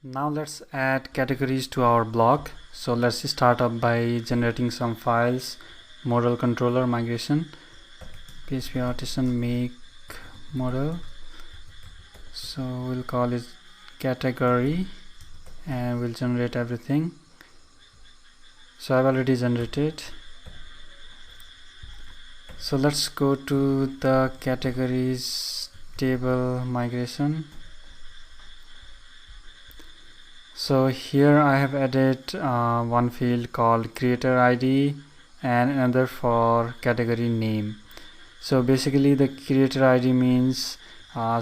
Now let's add categories to our blog. So let's start up by generating some files. Model controller migration, PHP artisan make model. So we'll call it category and we'll generate everything. So I've already generated. So let's go to the categories table migration. So here I have added one field called creator ID and another for category name. So basically the creator ID means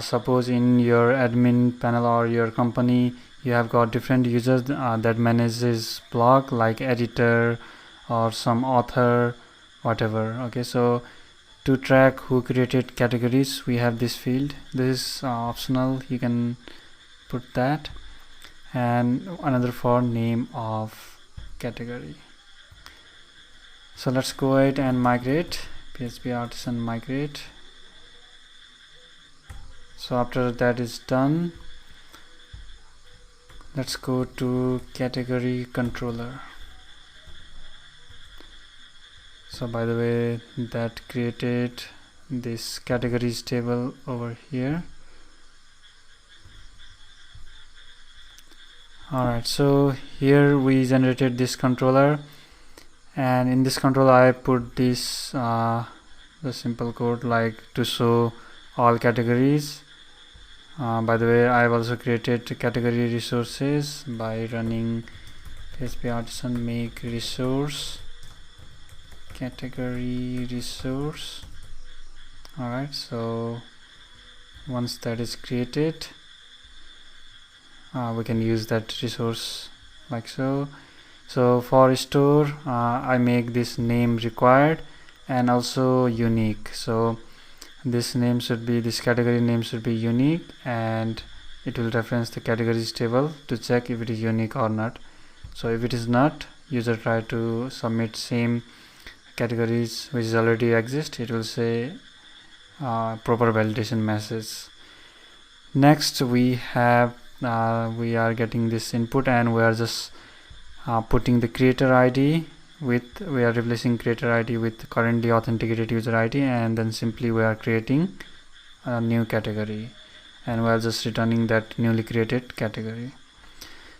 suppose in your admin panel or your company you have got different users that manages blog, like editor or some author, whatever. Okay, so to track who created categories we have this field. This is optional, you can put that, and another for name of category. So let's go ahead and migrate. PHP artisan migrate. So after that is done, let's go to category controller. So by the way, that created this categories table over here. Alright, so here we generated this controller, and in this controller I put this the simple code like to show all categories. By the way, I've also created category resources by running PHP artisan make resource category resource. Alright, so once that is created, we can use that resource like so. So for store, I make this name required and also unique. So this name should be, this category name should be unique, and it will reference the categories table to check if it is unique or not. So if it is not, user try to submit same categories which already exist, it will say proper validation message. Next we have we are getting this input and we are just putting the creator ID with, we are replacing creator ID with currently authenticated user ID, and then simply we are creating a new category and we are just returning that newly created category.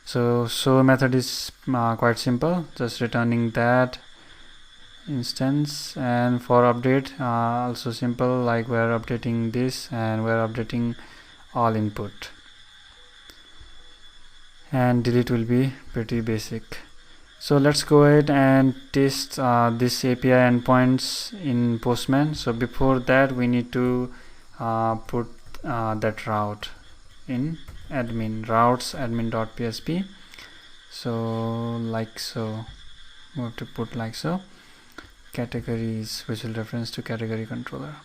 So method is quite simple, just returning that instance. And for update also simple, like we are updating this and we are updating all input, and delete will be pretty basic. So let's go ahead and test this API endpoints in Postman. So before that we need to put that route in admin, routes admin.php. so like so we have to put like so, categories which will reference to category controller.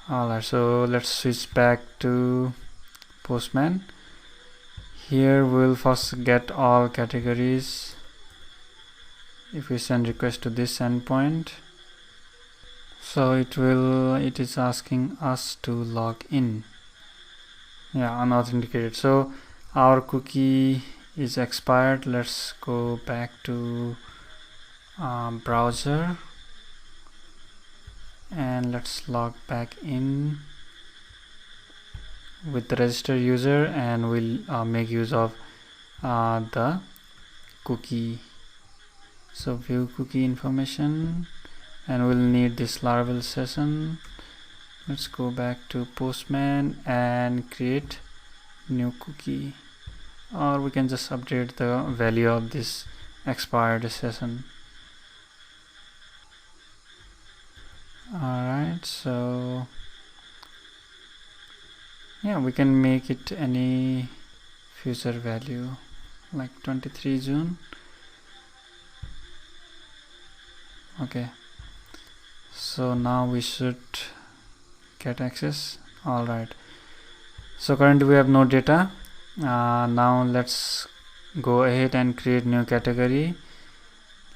Alright, so let's switch back to Postman. Here we'll first get all categories. If we send request to this endpoint, so it is asking us to log in, unauthenticated. So our cookie is expired. Let's go back to browser and let's log back in with the registered user, and we'll make use of the cookie. So view cookie information, and we'll need this Laravel session. Let's go back to Postman and create new cookie, or we can just update the value of this expired session. Alright, so we can make it any future value like 23 June. Okay, so now we should get access. Alright, so currently we have no data. Now let's go ahead and create new category.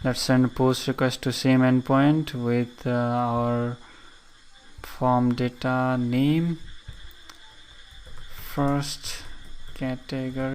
Let's send post request to same endpoint with our form data name, first category.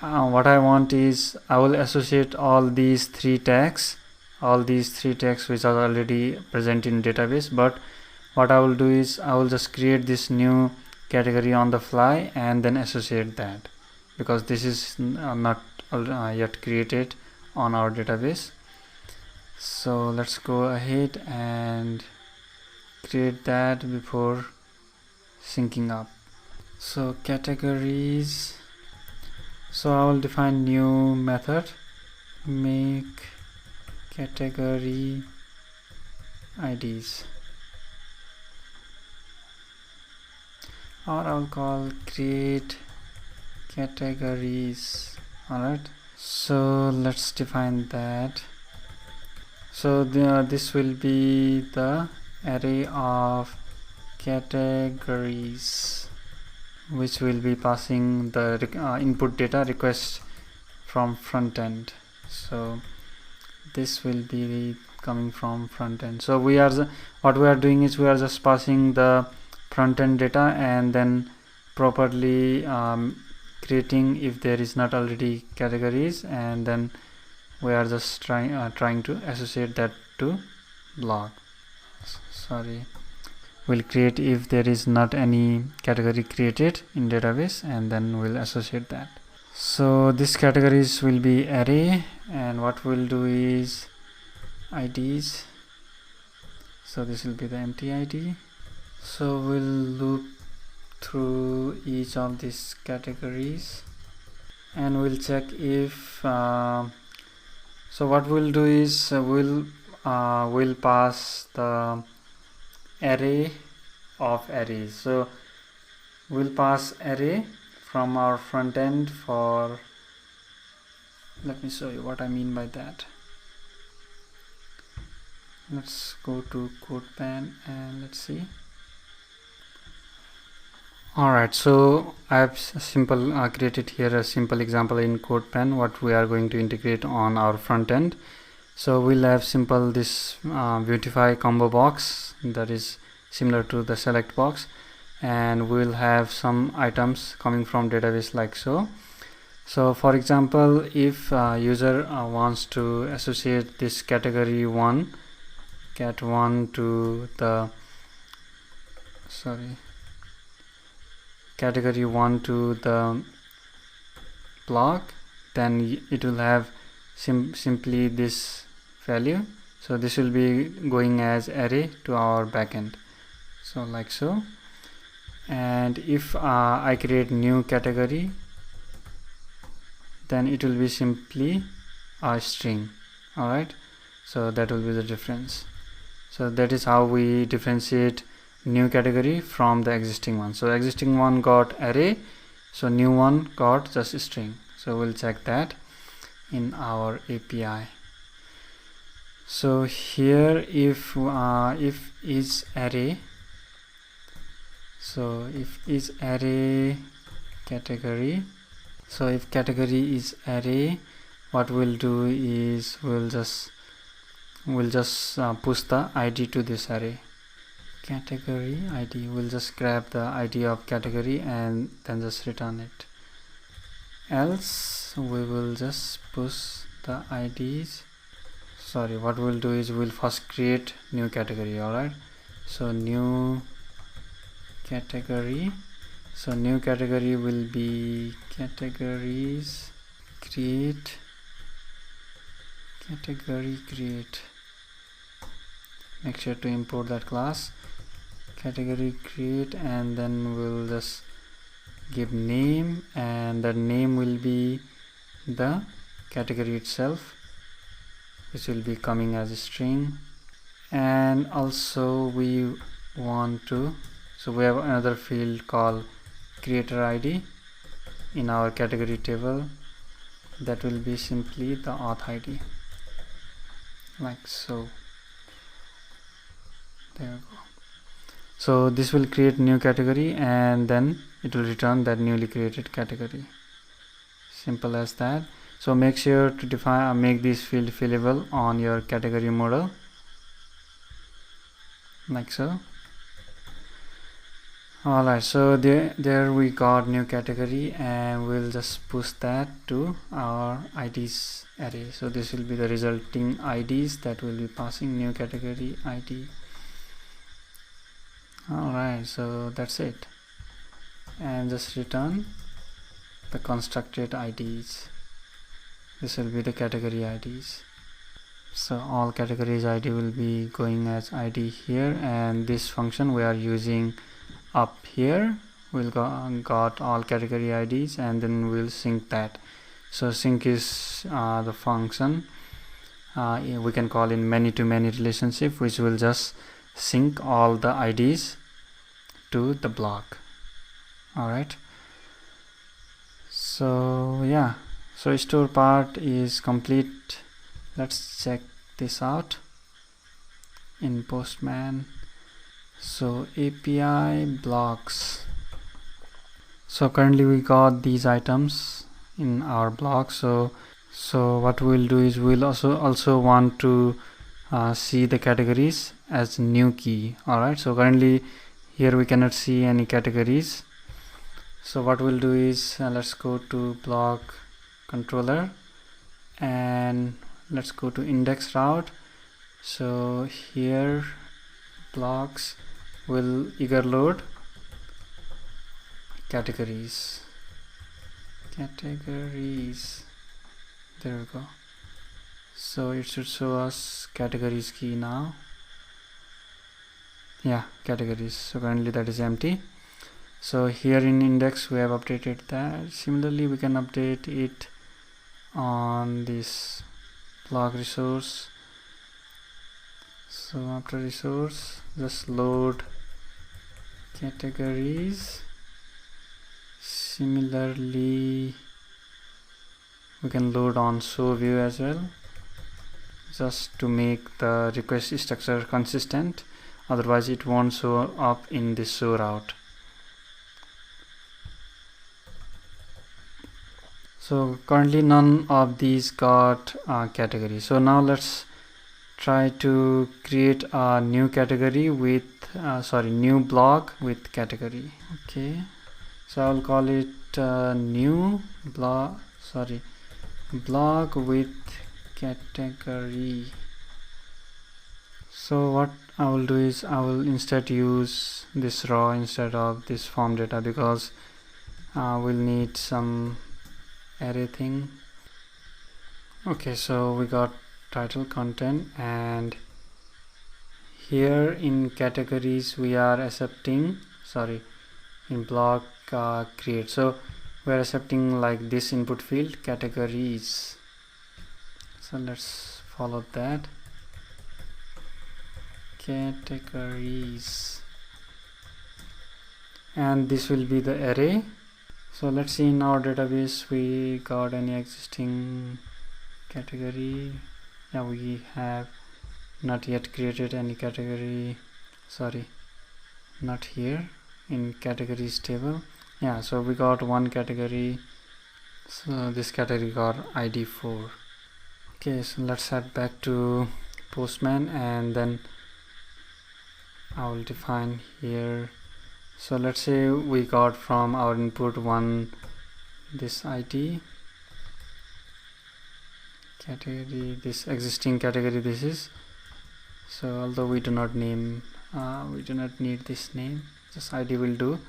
what I want is I will associate all these three tags which are already present in database, but what I will do is I will just create this new category on the fly and then associate that, because this is not yet created on our database. So let's go ahead and create that before syncing up. So categories, so I will define new method, make category IDs, or I will call create categories. Alright, so let's define that. So this will be the array of categories which will be passing the input data request from front end. So this will be coming from front end. So what we are doing is we are just passing the front end data and then properly creating if there is not already categories, and then we are just trying to associate that to blog. Sorry, we'll create if there is not any category created in database, and then we'll associate that. So this categories will be array, and what we'll do is IDs. So this will be the empty ID. So we'll loop through each of these categories and we'll check if so what we'll do is we'll pass the array of arrays. So we'll pass array from our front end for, let me show you what I mean by that. Let's go to CodePen and let's see. Alright, so I have created here a simple example in CodePen what we are going to integrate on our front end. So we'll have simple this beautify combo box that is similar to the select box, and we'll have some items coming from database like so. So for example, if user wants to associate this category 1 cat1 to the category 1 to the blog, then it will have simply this value. So this will be going as array to our backend, so like so. And if I create new category, then it will be simply a string. Alright, so that will be the difference. So that is how we differentiate new category from the existing one. So existing one got array, so new one got just a string. So we'll check that in our API. So here if is array, so if is array category, so if category is array, what we'll do is we'll just push the ID to this array. Category ID, we'll just grab the ID of category and then just return it. Else we will just push the IDs. Sorry, what we'll do is we'll first create new category. Alright, so new category, so new category will be categories create category create. Make sure to import that class category create, and then we'll just give name, and the name will be the category itself, which will be coming as a string. And also we want to, so we have another field called creator ID in our category table, that will be simply the auth ID, like so. There we go. So this will create new category and then it will return that newly created category. Simple as that. So make sure to define make this field fillable on your category model, like so. Alright, so there we got new category, and we'll just push that to our IDs array. So this will be the resulting IDs that will be passing new category ID. Alright, so that's it, and just return the constructed IDs. This will be the category IDs. So all categories ID will be going as ID here, and this function we are using up here we'll got all category IDs, and then we'll sync that. So sync is the function we can call in many-to-many relationship, which will just sync all the IDs to the block. Alright, so yeah, so store part is complete. Let's check this out in Postman. So API blocks. So currently we got these items in our block. So what we'll do is we'll also want to see the categories as new key. Alright, so currently here we cannot see any categories. So what we'll do is let's go to block controller, and let's go to index route. So here blocks will eager load categories. There we go. So it should show us categories key now. Yeah, categories. So currently that is empty. So here in index we have updated that. Similarly we can update it on this block resource. So after resource, just load categories. Similarly we can load on show view as well, just to make the request structure consistent, otherwise it won't show up in this show route. So currently none of these got category. So now let's try to create a new category with new block with category. Okay, so I'll call it new block with category. So what I will do is I will instead use this raw instead of this form data, because we'll need some array thing. Okay, so we got title, content, and here in categories we are accepting in block create, so we are accepting like this input field categories. So let's follow that, categories, and this will be the array. So let's see in our database we got any existing category. Yeah, we have not yet created any category, not here in categories table. Yeah, so we got one category, so this category got ID 4. Okay, so let's head back to Postman, and then I will define here. So let's say we got from our input one this ID category, this existing category this is. So although we do not need this name, just ID will do.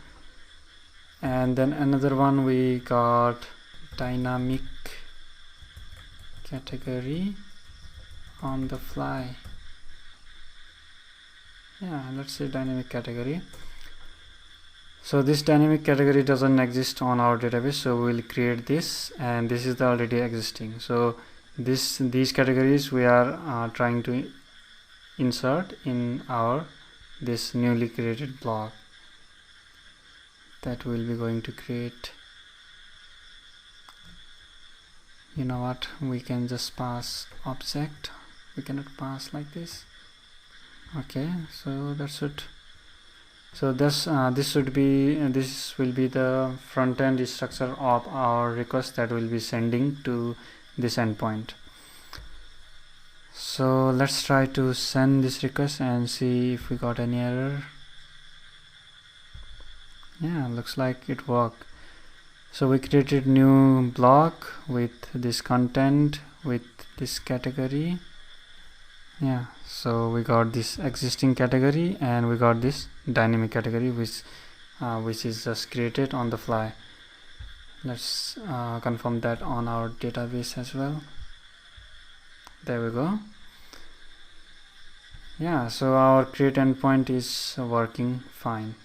And then another one we got dynamic category on the fly. Yeah, let's say dynamic category. So this dynamic category doesn't exist on our database, so we'll create this, and this is the already existing. So these categories we are trying to insert in our this newly created block that we'll be going to create. You know what, we can just pass object, we cannot pass like this. Okay, so that's it. So this will be the front end structure of our request that will be sending to this endpoint. So let's try to send this request and see if we got any error. Yeah, looks like it worked. So we created new block with this content, with this category. Yeah, so we got this existing category and we got this dynamic category which is just created on the fly. Let's confirm that on our database as well. There we go. Yeah, so our create endpoint is working fine.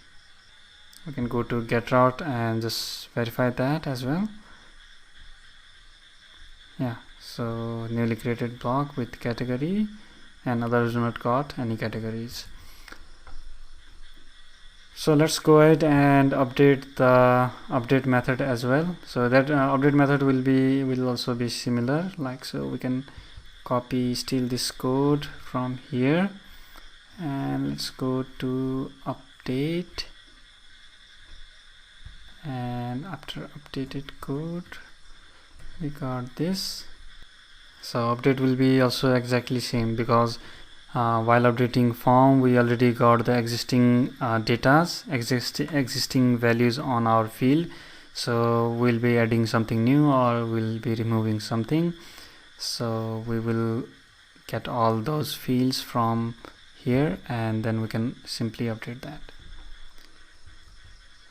We can go to get route and just verify that as well. Yeah, so newly created block with category and others do not got any categories. So let's go ahead and update the update method as well. So that update method will also be similar, like so we can copy steal this code from here and let's go to update, and after updated code we got this. So update will be also exactly same, because while updating form we already got the existing existing values on our field, so we'll be adding something new or we'll be removing something, so we will get all those fields from here and then we can simply update that.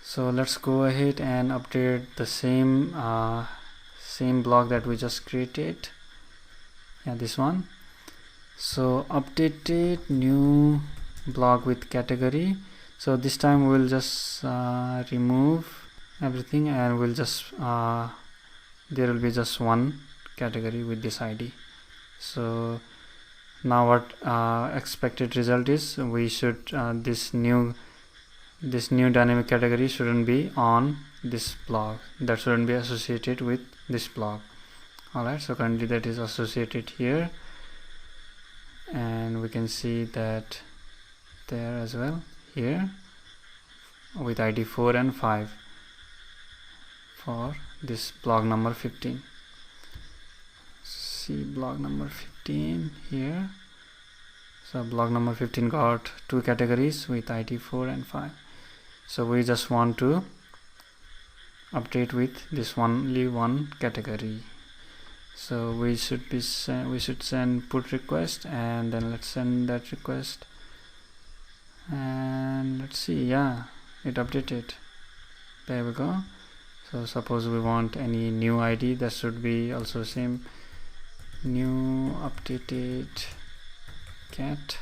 So let's go ahead and update the same block that we just created. Yeah, this one. So updated new block with category. So this time we'll just remove everything and we'll just there will be just one category with this ID. So now what expected result is, we should this new dynamic category shouldn't be on this block, that shouldn't be associated with this block. Alright, so currently that is associated here and we can see that there as well here with ID 4 and 5 for this block number 15. See block number 15 here. So block number 15 got two categories with ID 4 and 5. So we just want to update with this only one category. So we should send put request and then let's send that request and let's see. Yeah, it updated. There we go. So suppose we want any new ID, that should be also same, new updated cat.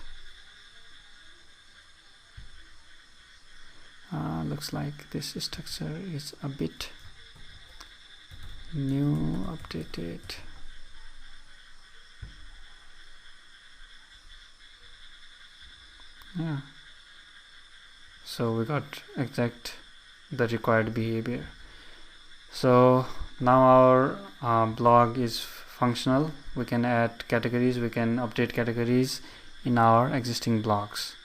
Looks like this structure is a bit new updated. Yeah, so we got exact the required behavior. So now our blog is functional. We can add categories, we can update categories in our existing blocks.